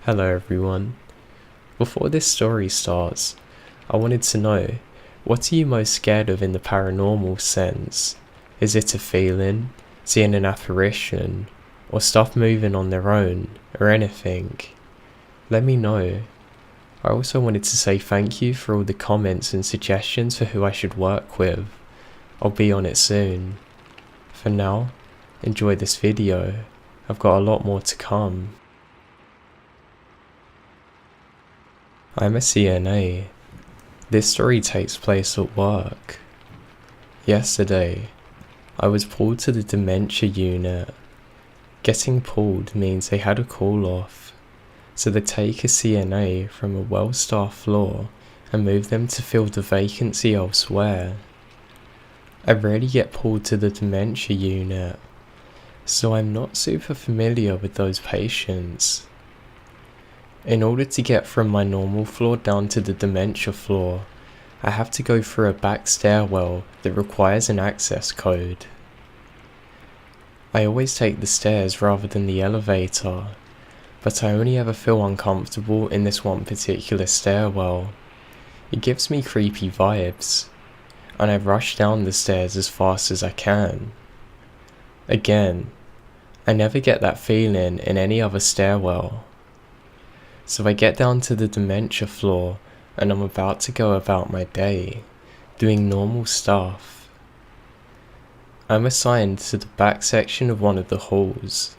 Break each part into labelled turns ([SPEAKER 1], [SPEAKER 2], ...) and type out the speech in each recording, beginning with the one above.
[SPEAKER 1] Hello everyone. Before this story starts, I wanted to know, what are you most scared of in the paranormal sense? Is it a feeling, seeing an apparition, or stuff moving on their own, or anything? Let me know. I also wanted to say thank you for all the comments and suggestions for who I should work with. I'll be on it soon. For now, enjoy this video. I've got a lot more to come. I'm a CNA. This story takes place at work. Yesterday, I was pulled to the dementia unit. Getting pulled means they had a call off, so they take a CNA from a well-staffed floor and move them to fill the vacancy elsewhere. I rarely get pulled to the dementia unit, so I'm not super familiar with those patients. In order to get from my normal floor down to the dementia floor, I have to go through a back stairwell that requires an access code. I always take the stairs rather than the elevator, but I only ever feel uncomfortable in this one particular stairwell. It gives me creepy vibes, and I rush down the stairs as fast as I can. Again, I never get that feeling in any other stairwell. So I get down to the dementia floor and I'm about to go about my day, doing normal stuff. I'm assigned to the back section of one of the halls,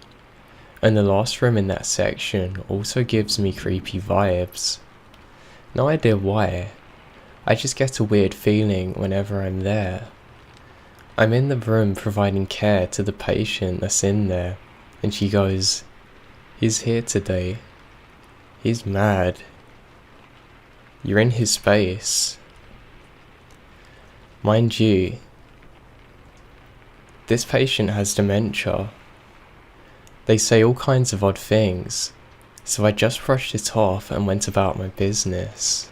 [SPEAKER 1] and the last room in that section also gives me creepy vibes. No idea why, I just get a weird feeling whenever I'm there. I'm in the room providing care to the patient that's in there, and she goes, "He's here today. He's mad. You're in his space." Mind you, this patient has dementia. They say all kinds of odd things, so I just brushed it off and went about my business.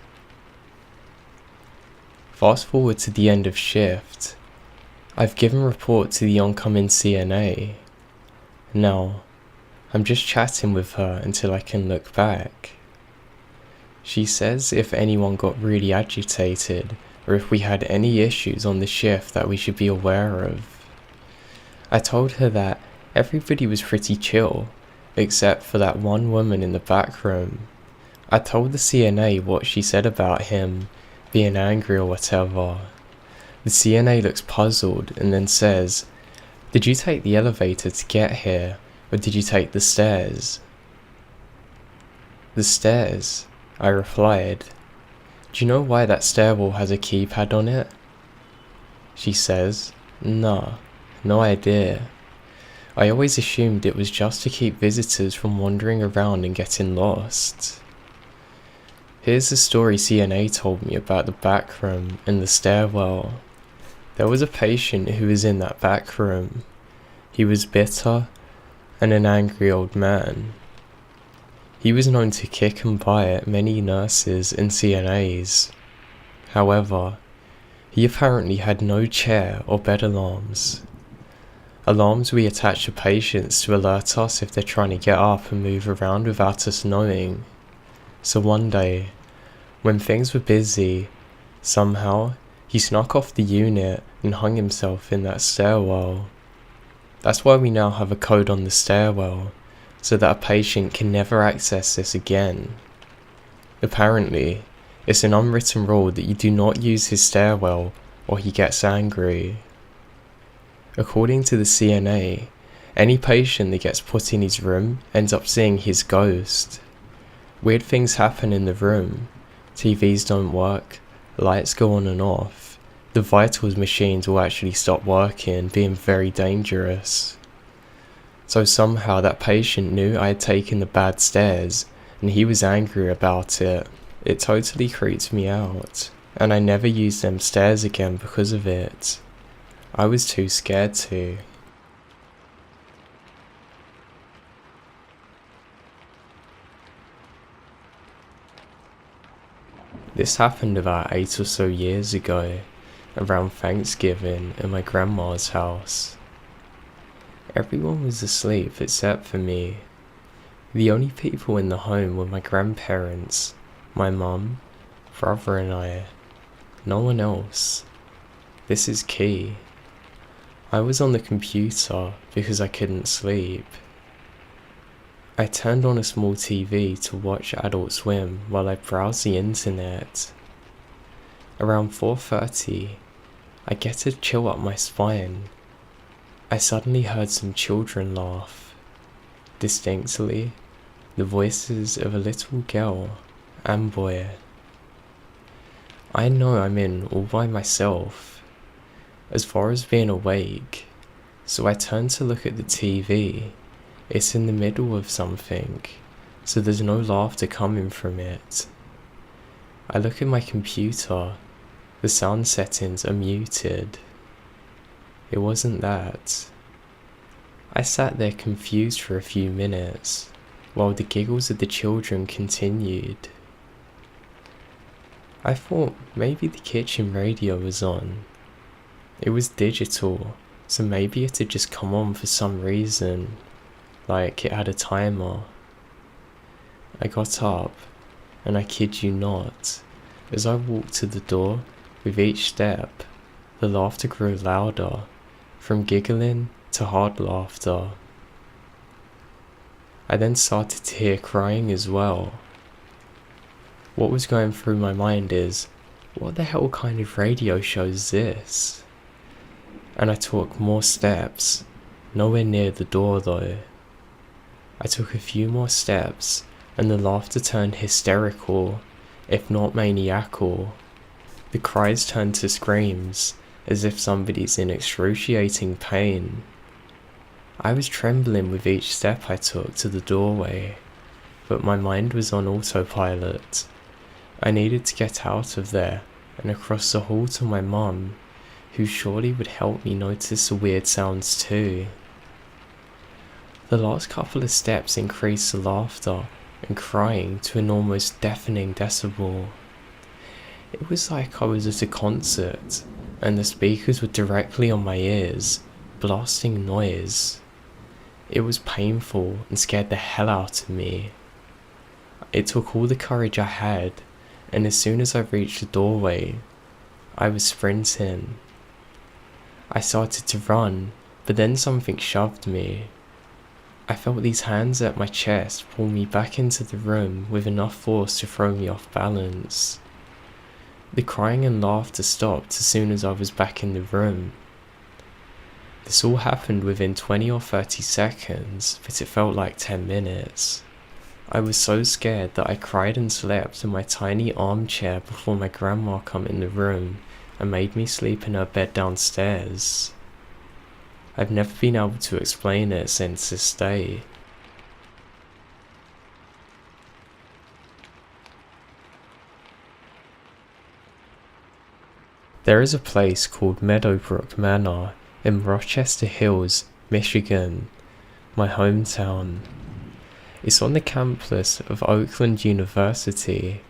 [SPEAKER 1] Fast forward to the end of shift. I've given report to the oncoming CNA. Now, I'm just chatting with her until I can look back. She says if anyone got really agitated or if we had any issues on the shift that we should be aware of. I told her that everybody was pretty chill, except for that one woman in the back room. I told the CNA what she said about him being angry or whatever. The CNA looks puzzled and then says, "Did you take the elevator to get here? Or did you take the stairs?" "The stairs," I replied. "Do you know why that stairwell has a keypad on it?" She says, "Nah, no idea. I always assumed it was just to keep visitors from wandering around and getting lost." Here's the story CNA told me about the back room and the stairwell. There was a patient who was in that back room. He was bitter and an angry old man. He was known to kick and bite at many nurses and CNAs. However, he apparently had no chair or bed alarms. Alarms we attach to patients to alert us if they're trying to get up and move around without us knowing. So one day, when things were busy, somehow he snuck off the unit and hung himself in that stairwell. That's why we now have a code on the stairwell, so that a patient can never access this again. Apparently, it's an unwritten rule that you do not use his stairwell or he gets angry. According to the CNA, any patient that gets put in his room ends up seeing his ghost. Weird things happen in the room. TVs don't work, lights go on and off. The vitals machines will actually stop working, being very dangerous. So somehow that patient knew I had taken the bad stairs, and he was angry about it. It totally creeps me out, and I never used them stairs again because of it. I was too scared to. This happened about 8 or so years ago, around Thanksgiving in my grandma's house. Everyone was asleep except for me. The only people in the home were my grandparents, my mum, brother and I. No one else. This is key. I was on the computer because I couldn't sleep. I turned on a small TV to watch Adult Swim while I browsed the internet. Around 4:30, I get a chill up my spine. I suddenly heard some children laugh. Distinctly, the voices of a little girl and boy. I know I'm in all by myself, as far as being awake, so I turn to look at the TV. It's in the middle of something, so there's no laughter coming from it. I look at my computer. The sound settings are muted. It wasn't that. I sat there confused for a few minutes, while the giggles of the children continued. I thought maybe the kitchen radio was on. It was digital, so maybe it had just come on for some reason, like it had a timer. I got up, and I kid you not, as I walked to the door, with each step, the laughter grew louder, from giggling to hard laughter. I then started to hear crying as well. What was going through my mind is, what the hell kind of radio show is this? And I took more steps, nowhere near the door though. I took a few more steps, and the laughter turned hysterical, if not maniacal. The cries turned to screams, as if somebody's in excruciating pain. I was trembling with each step I took to the doorway, but my mind was on autopilot. I needed to get out of there and across the hall to my mum, who surely would help me notice the weird sounds too. The last couple of steps increased the laughter and crying to an almost deafening decibel. It was like I was at a concert, and the speakers were directly on my ears, blasting noise. It was painful and scared the hell out of me. It took all the courage I had, and as soon as I reached the doorway, I was sprinting. I started to run, but then something shoved me. I felt these hands at my chest pull me back into the room with enough force to throw me off balance. The crying and laughter stopped as soon as I was back in the room. This all happened within 20 or 30 seconds, but it felt like 10 minutes. I was so scared that I cried and slept in my tiny armchair before my grandma came in the room and made me sleep in her bed downstairs. I've never been able to explain it since this day. There is a place called Meadowbrook Manor in Rochester Hills, Michigan, my hometown. It's on the campus of Oakland University.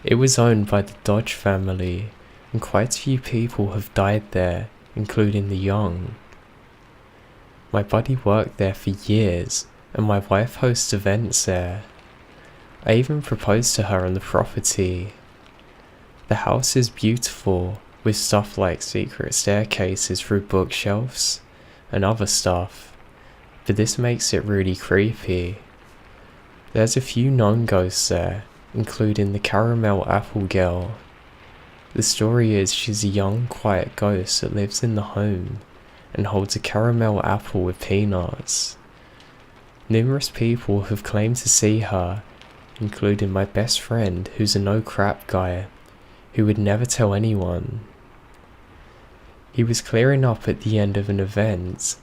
[SPEAKER 1] It was owned by the Dodge family, and quite a few people have died there, including the young. My buddy worked there for years, and my wife hosts events there. I even proposed to her on the property. The house is beautiful, with stuff like secret staircases through bookshelves and other stuff, but this makes it really creepy. There's a few known ghosts there, including the Caramel Apple Girl. The story is she's a young, quiet ghost that lives in the home and holds a caramel apple with peanuts. Numerous people have claimed to see her, including my best friend who's a no-crap guy, who would never tell anyone. He was clearing up at the end of an event,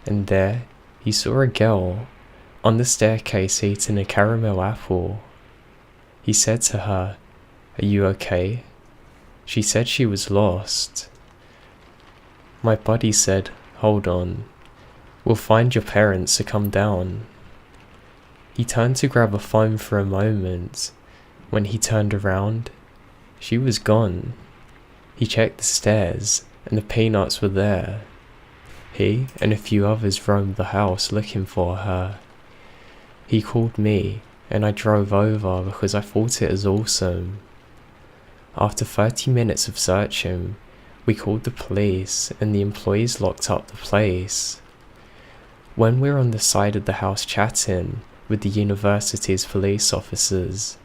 [SPEAKER 1] and there he saw a girl on the staircase eating a caramel apple. He said to her, "Are you okay?" She said she was lost. My buddy said, "Hold on, we'll find your parents to come down." He turned to grab a phone for a moment. When he turned around, she was gone. He checked the stairs, and the peanuts were there. He and a few others roamed the house looking for her. He called me, and I drove over because I thought it was awesome. After 30 minutes of searching, we called the police and the employees locked up the place. When we're on the side of the house chatting with the university's police officers,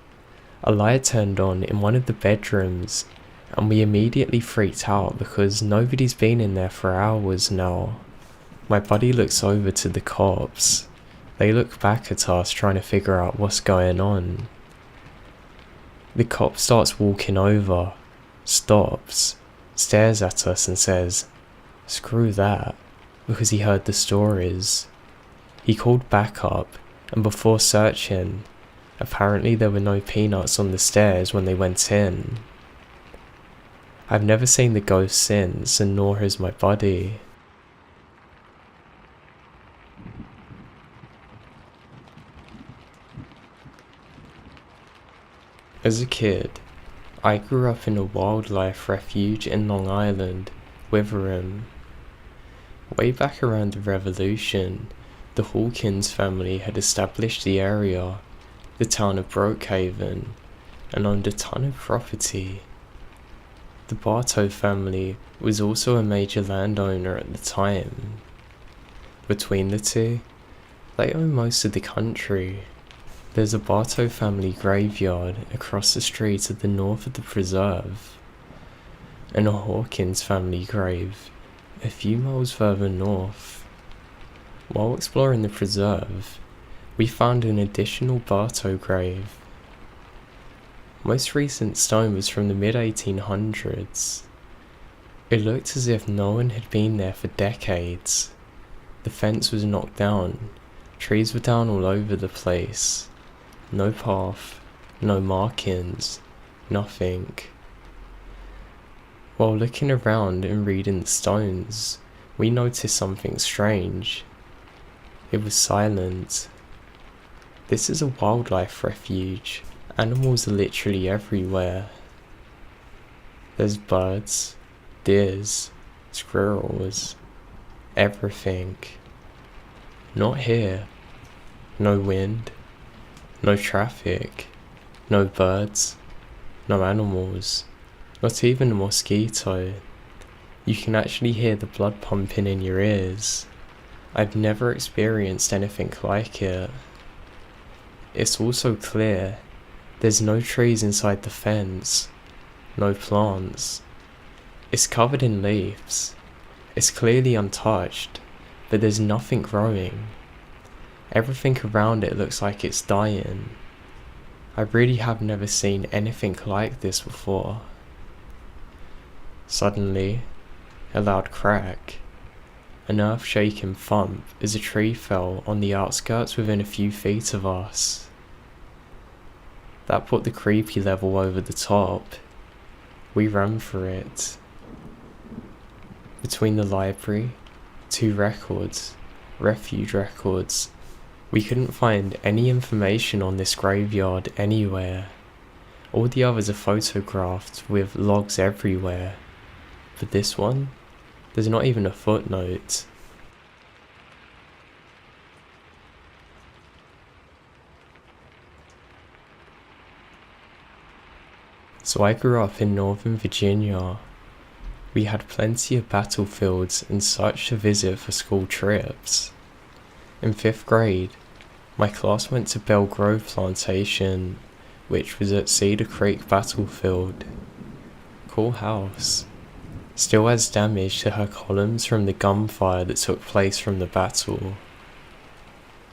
[SPEAKER 1] a light turned on in one of the bedrooms and we immediately freaked out because nobody's been in there for hours now. My buddy looks over to the cops. They look back at us trying to figure out what's going on. The cop starts walking over, stops, stares at us and says, "Screw that," because he heard the stories. He called backup, and before searching, apparently there were no peanuts on the stairs when they went in. I've never seen the ghost since, and nor has my buddy. As a kid, I grew up in a wildlife refuge in Long Island, Withering. Way back around the Revolution, the Hawkins family had established the area, the town of Brookhaven, and owned a ton of property. The Bartow family was also a major landowner at the time. Between the two, they own most of the country. There's a Bartow family graveyard across the street at the north of the preserve, and a Hawkins family grave a few miles further north. While exploring the preserve, we found an additional Bartow grave. Most recent stone was from the mid-1800s. It looked as if no one had been there for decades. The fence was knocked down, trees were down all over the place. No path, no markings, nothing. While looking around and reading the stones, we noticed something strange. It was silent. This is a wildlife refuge. Animals are literally everywhere. There's birds, deers, squirrels, everything. Not here. No wind. No traffic, no birds, no animals, not even a mosquito. You can actually hear the blood pumping in your ears. I've never experienced anything like it. It's also clear. There's no trees inside the fence, no plants. It's covered in leaves. It's clearly untouched, but there's nothing growing. Everything around it looks like it's dying. I really have never seen anything like this before. Suddenly, a loud crack, an earth-shaking thump as a tree fell on the outskirts within a few feet of us. That put the creepy level over the top. We ran for it. Between the library, 2 records, refuge records, we couldn't find any information on this graveyard anywhere. All the others are photographed with logs everywhere, but this one, there's not even a footnote. So I grew up in Northern Virginia. We had plenty of battlefields and such to visit for school trips. In 5th grade, my class went to Bell Grove Plantation, which was at Cedar Creek Battlefield. Cool house. Still has damage to her columns from the gunfire that took place from the battle.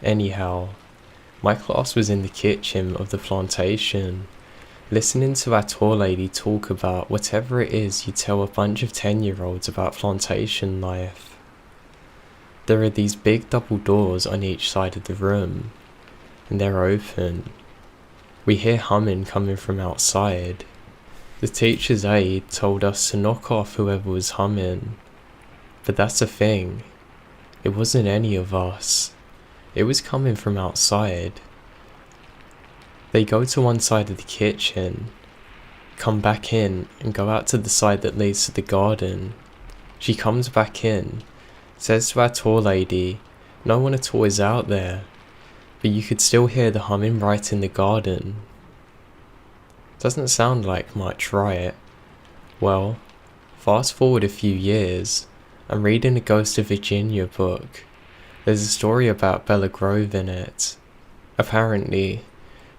[SPEAKER 1] Anyhow, my class was in the kitchen of the plantation, listening to our tour lady talk about whatever it is you tell a bunch of 10-year-olds about plantation life. There are these big double doors on each side of the room, and they're open. We hear humming coming from outside. The teacher's aide told us to knock off whoever was humming, but that's the thing. It wasn't any of us. It was coming from outside. They go to one side of the kitchen, come back in, and go out to the side that leads to the garden. She comes back in, says to our tour lady, no one at all is out there. but you could still hear the humming right in the garden. Doesn't sound like much, right? Well, fast forward a few years, I'm reading the Ghost of Virginia book. There's a story about Bella Grove in it. Apparently,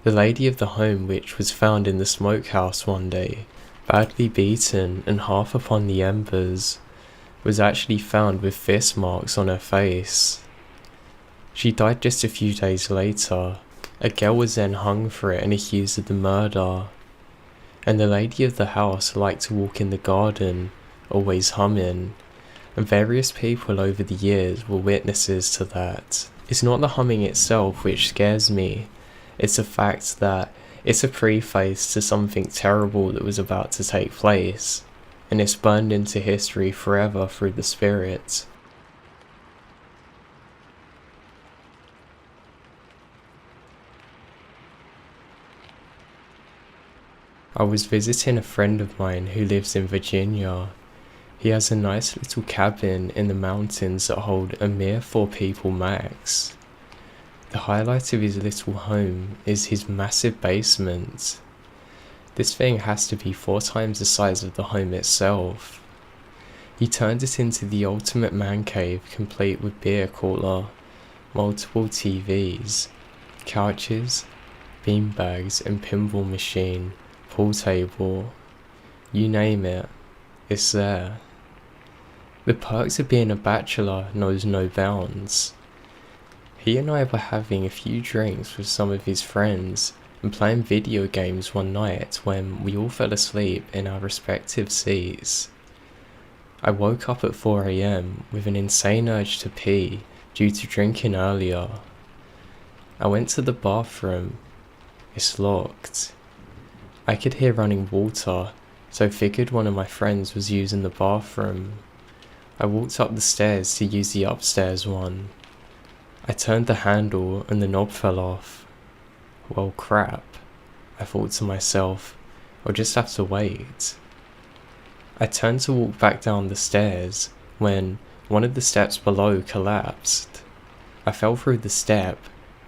[SPEAKER 1] the lady of the home which was found in the smokehouse one day, badly beaten and half upon the embers, was actually found with fist marks on her face. She died just a few days later. A girl was then hung for it and accused of the murder. And the lady of the house liked to walk in the garden, always humming, and various people over the years were witnesses to that. It's not the humming itself which scares me, it's the fact that it's a preface to something terrible that was about to take place, and it's burned into history forever through the spirit. I was visiting a friend of mine who lives in Virginia. He has a nice little cabin in the mountains that hold a mere 4 people max. The highlight of his little home is his massive basement. This thing has to be 4 times the size of the home itself. He turned it into the ultimate man cave, complete with beer cooler, multiple TVs, couches, beanbags and pinball machine, pool table, you name it, it's there. The perks of being a bachelor knows no bounds. He and I were having a few drinks with some of his friends and playing video games one night when we all fell asleep in our respective seats. I woke up at 4 AM with an insane urge to pee due to drinking earlier. I went to the bathroom. It's locked. I could hear running water, so figured one of my friends was using the bathroom. I walked up the stairs to use the upstairs one. I turned the handle and the knob fell off. Well, crap, I thought to myself, I'll just have to wait. I turned to walk back down the stairs when one of the steps below collapsed. I fell through the step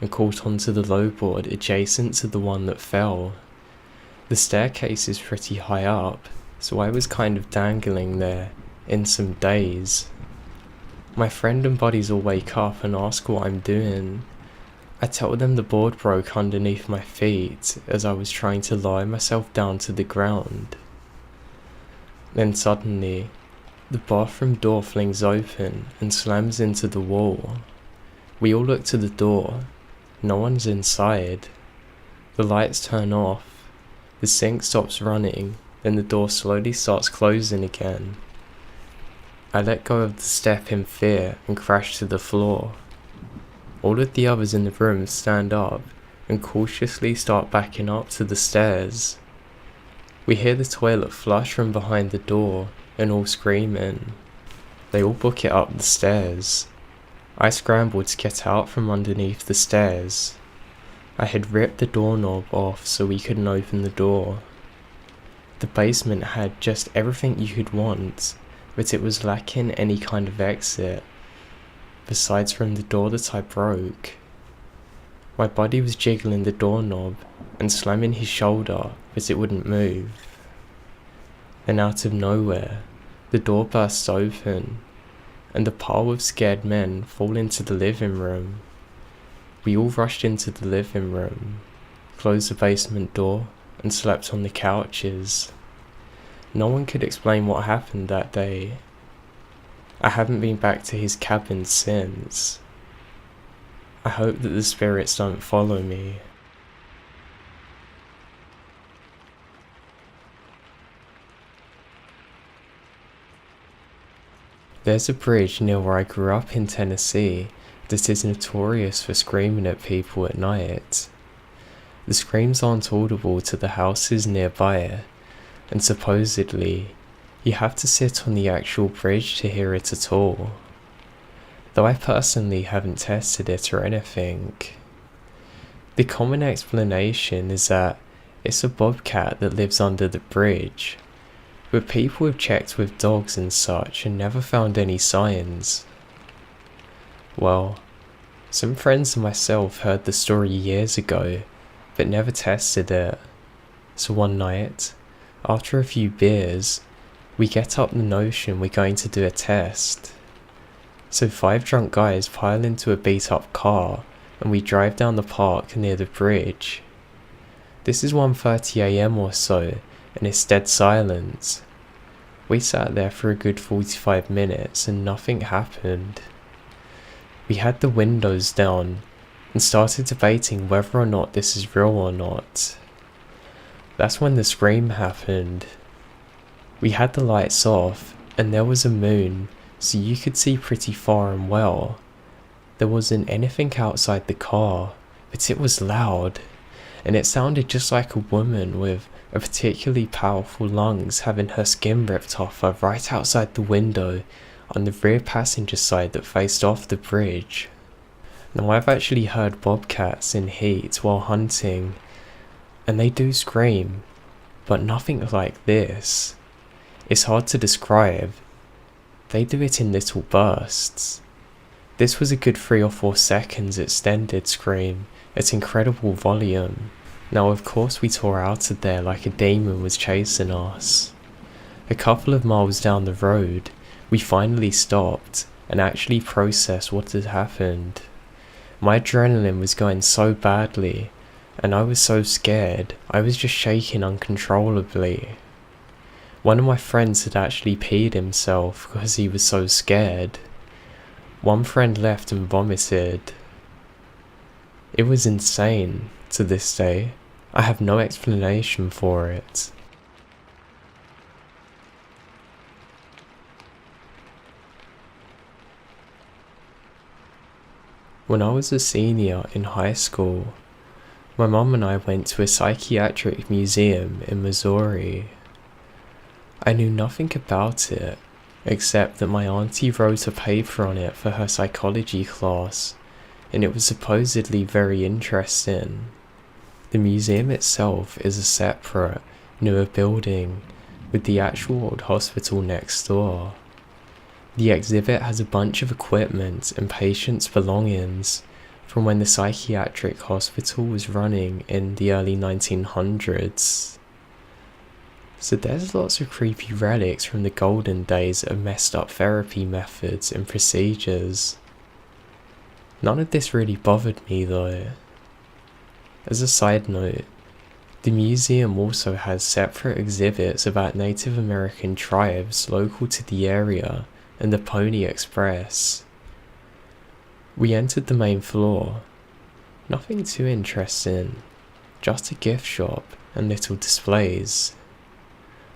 [SPEAKER 1] and caught onto the low board adjacent to the one that fell. The staircase is pretty high up, so I was kind of dangling there in some daze. My friend and buddies all wake up and ask what I'm doing. I tell them the board broke underneath my feet as I was trying to lower myself down to the ground. Then suddenly, the bathroom door flings open and slams into the wall. We all look to the door. No one's inside. The lights turn off. The sink stops running, then the door slowly starts closing again. I let go of the step in fear and crash to the floor. All of the others in the room stand up and cautiously start backing up to the stairs. We hear the toilet flush from behind the door and all screaming. They all book it up the stairs. I scrambled to get out from underneath the stairs. I had ripped the doorknob off so we couldn't open the door. The basement had just everything you could want, but it was lacking any kind of exit, besides from the door that I broke. My buddy was jiggling the doorknob and slamming his shoulder, but it wouldn't move. Then out of nowhere, the door bursts open, and a pile of scared men fall into the living room. We all rushed into the living room, closed the basement door, and slept on the couches. No one could explain what happened that day. I haven't been back to his cabin since. I hope that the spirits don't follow me. There's a bridge near where I grew up in Tennessee that is notorious for screaming at people at night. The screams aren't audible to the houses nearby, and supposedly you have to sit on the actual bridge to hear it at all, though I personally haven't tested it or anything. The common explanation is that it's a bobcat that lives under the bridge, but people have checked with dogs and such and never found any signs. Well, Some friends and myself heard the story years ago, but never tested it. So one night, after a few beers, we get up the notion we're going to do a test. So 5 drunk guys pile into a beat up car and we drive down the park near the bridge. This is 1:30 AM or so, and it's dead silent. We sat there for a good 45 minutes and nothing happened. We had the windows down and started debating whether or not this is real or not. That's when the scream happened. We had the lights off and there was a moon, so you could see pretty far and well. There wasn't anything outside the car, but it was loud, and it sounded just like a woman with a particularly powerful lungs having her skin ripped off her right outside the window on the rear passenger side that faced off the bridge. Now I've actually heard bobcats in heat while hunting, and they do scream, but nothing like this. It's hard to describe. They do it in little bursts. This was a good 3 or 4 seconds extended scream at incredible volume. Now of course we tore out of there like a demon was chasing us. A couple of miles down the road, we finally stopped and actually processed what had happened. My adrenaline was going so badly, and I was so scared, I was just shaking uncontrollably. One of my friends had actually peed himself because he was so scared. One friend left and vomited. It was insane. To this day, I have no explanation for it. When I was a senior in high school, my mum and I went to a psychiatric museum in Missouri. I knew nothing about it, except that my auntie wrote a paper on it for her psychology class, and it was supposedly very interesting. The museum itself is a separate, newer building, with the actual old hospital next door. The exhibit has a bunch of equipment and patients' belongings from when the psychiatric hospital was running in the early 1900s. So there's lots of creepy relics from the golden days of messed up therapy methods and procedures. None of this really bothered me though. As a side note, the museum also has separate exhibits about Native American tribes local to the area and the Pony Express. We entered the main floor. Nothing too interesting, just a gift shop and little displays.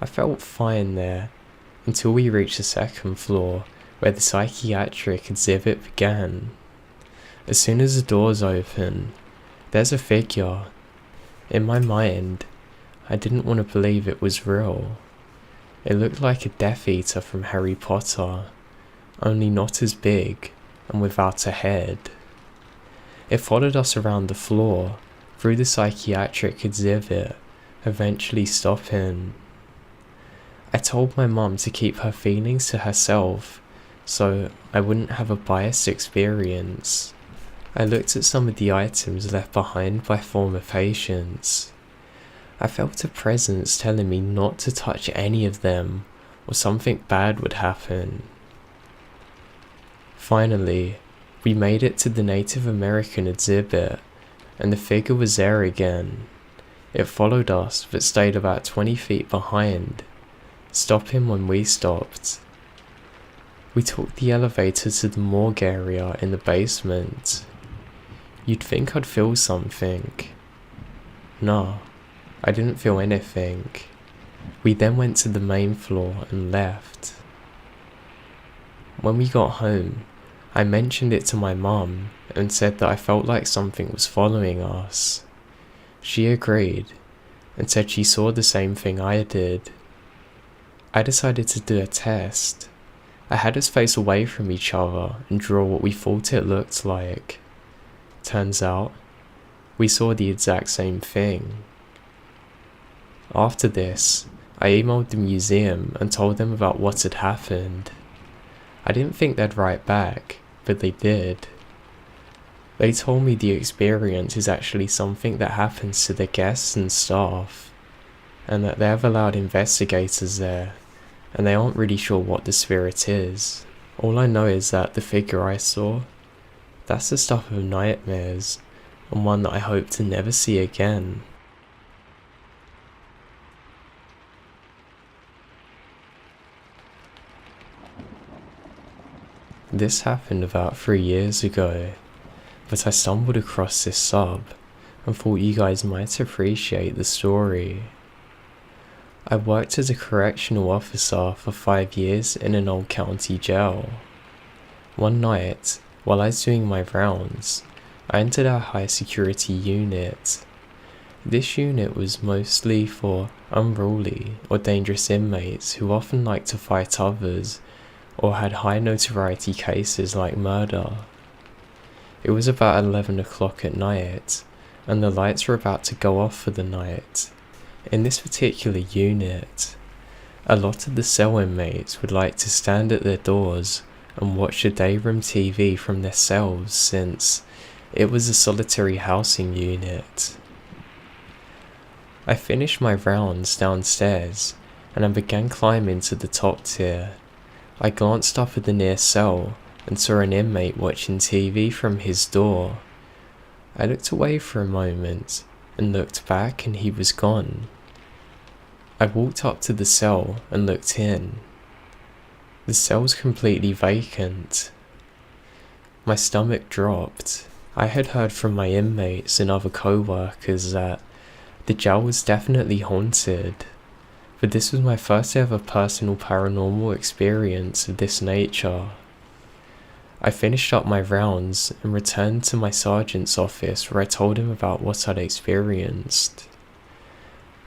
[SPEAKER 1] I felt fine there until we reached the second floor where the psychiatric exhibit began. As soon as the doors open, there's a figure. In my mind, I didn't want to believe it was real. It looked like a Death Eater from Harry Potter, only not as big and without a head. It followed us around the floor, through the psychiatric exhibit, eventually stopping. I told my mum to keep her feelings to herself, so I wouldn't have a biased experience. I looked at some of the items left behind by former patients. I felt a presence telling me not to touch any of them, or something bad would happen. Finally, we made it to the Native American exhibit, and the figure was there again. It followed us, but stayed about 20 feet behind, stopping when we stopped. We took the elevator to the morgue area in the basement. You'd think I'd feel something. No, I didn't feel anything. We then went to the main floor and left. When we got home, I mentioned it to my mum and said that I felt like something was following us. She agreed and said she saw the same thing I did. I decided to do a test. I had us face away from each other and draw what we thought it looked like. Turns out, we saw the exact same thing. After this, I emailed the museum and told them about what had happened. I didn't think they'd write back, but they did. They told me the experience is actually something that happens to the guests and staff, and that they have allowed investigators there, and they aren't really sure what the spirit is. All I know is that the figure I saw, that's the stuff of nightmares, and one that I hope to never see again. This happened about 3 years ago, but I stumbled across this sub and thought you guys might appreciate the story. I worked as a correctional officer for 5 years in an old county jail. One night, while I was doing my rounds, I entered our high security unit. This unit was mostly for unruly or dangerous inmates who often liked to fight others or had high notoriety cases like murder. It was about 11 o'clock at night, and the lights were about to go off for the night. In this particular unit, a lot of the cell inmates would like to stand at their doors and watch the dayroom TV from their cells, since it was a solitary housing unit. I finished my rounds downstairs and I began climbing to the top tier. I glanced up at the near cell and saw an inmate watching TV from his door. I looked away for a moment and looked back, and he was gone. I walked up to the cell and looked in. The cell was completely vacant. My stomach dropped. I had heard from my inmates and other co-workers that the jail was definitely haunted, but this was my first ever personal paranormal experience of this nature. I finished up my rounds and returned to my sergeant's office, where I told him about what I'd experienced.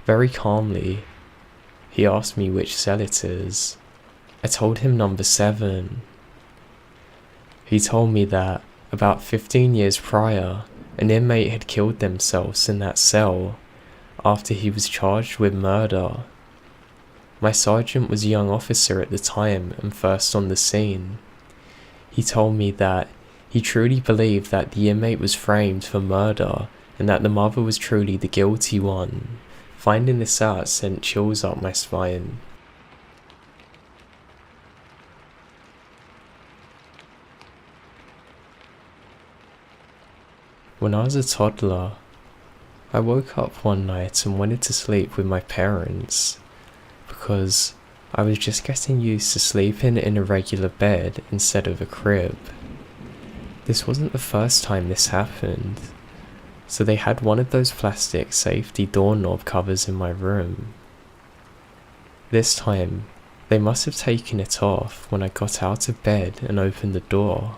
[SPEAKER 1] Very calmly, he asked me which cell it is. I told him number 7. He told me that about 15 years prior, an inmate had killed themselves in that cell after he was charged with murder. My sergeant was a young officer at the time and first on the scene. He told me that he truly believed that the inmate was framed for murder and that the mother was truly the guilty one. Finding this out sent chills up my spine. When I was a toddler, I woke up one night and wanted to sleep with my parents because I was just getting used to sleeping in a regular bed instead of a crib. This wasn't the first time this happened, so they had one of those plastic safety doorknob covers in my room. This time, they must have taken it off when I got out of bed and opened the door.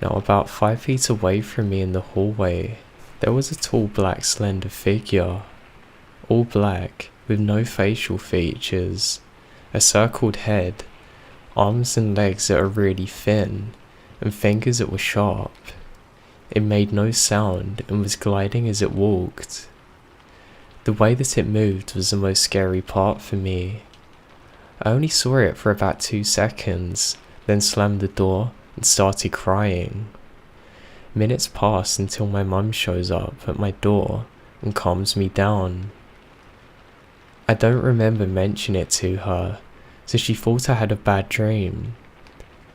[SPEAKER 1] Now, about 5 feet away from me in the hallway, there was a tall black slender figure, all black with no facial features, a circled head, arms and legs that are really thin, and fingers that were sharp. It made no sound and was gliding as it walked. The way that it moved was the most scary part for me. I only saw it for about 2 seconds, then slammed the door and started crying. Minutes passed until my mum shows up at my door and calms me down. I don't remember mentioning it to her, so she thought I had a bad dream.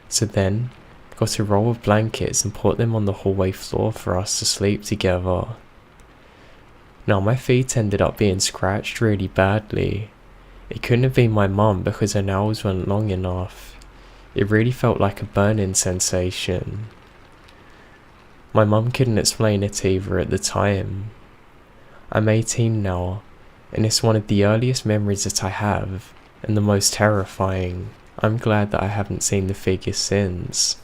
[SPEAKER 1] So then, got a roll of blankets and put them on the hallway floor for us to sleep together. Now my feet ended up being scratched really badly. It couldn't have been my mum because her nails weren't long enough. It really felt like a burning sensation. My mum couldn't explain it either at the time. I'm 18 now, and it's one of the earliest memories that I have, and the most terrifying. I'm glad that I haven't seen the figure since.